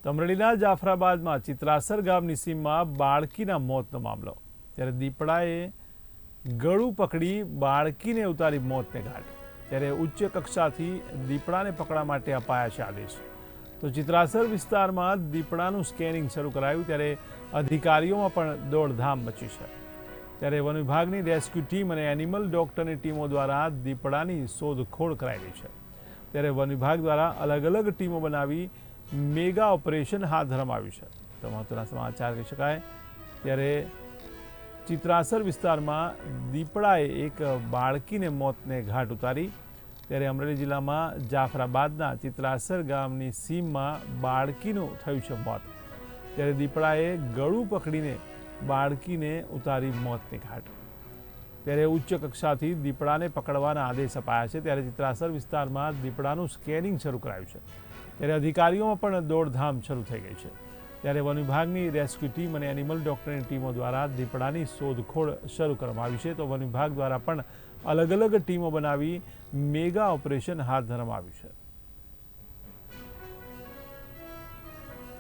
અમરેલીના જાફરાબાદમાં ચિત્રાસર ગામની સીમમાં બાળકીના મોતનો મામલો। ત્યારે દીપડાએ ગળું પકડી બાળકીને ઉતારી મોતને ઘાટ। ત્યારે ઉચ્ચ કક્ષાથી દીપડાને પકડવા માટે અપાયા છે આદેશ। તો ચિત્રાસર વિસ્તારમાં દીપડાનું સ્કેનિંગ શરૂ કરાયું, ત્યારે અધિકારીઓમાં પણ દોડધામ મચી છે। ત્યારે વન વિભાગની રેસ્ક્યુ ટીમ અને એનિમલ ડોક્ટરની ટીમો દ્વારા દીપડાની શોધખોળ કરાઈ રહી છે। ત્યારે વન વિભાગ દ્વારા અલગ અલગ ટીમો બનાવી મેગા ઓપરેશન હાથ ધરવામાં આવ્યું છે। તો મહત્વના સમાચાર કહી શકાય। ત્યારે ચિત્રાસર વિસ્તારમાં દીપડાએ એક બાળકીને મોતને ઘાટ ઉતારી। ત્યારે અમરેલી જિલ્લામાં જાફરાબાદના ચિત્રાસર ગામની સીમમાં બાળકીનું થયું છે મોત। ત્યારે દીપડાએ ગળું પકડીને બાળકીને ઉતારી મોતને ઘાટ। ત્યારે ઉચ્ચ કક્ષાથી દીપડાને પકડવાના આદેશ અપાયા છે। ત્યારે ચિત્રાસર વિસ્તારમાં દીપડાનું સ્કેનિંગ શરૂ કરાયું છે। ત્યારે અધિકારીઓમાં પણ દોડધામ શરૂ થઈ ગઈ છે। ત્યારે વન વિભાગની રેસ્ક્યુ ટીમ અને એનિમલ ડોક્ટરની ટીમો દ્વારા દીપડાની શોધખોળ શરૂ કરવામાં આવી છે। તો વન વિભાગ દ્વારા પણ અલગ અલગ ટીમો બનાવી મેગા ઓપરેશન હાથ ધરવામાં આવ્યું છે।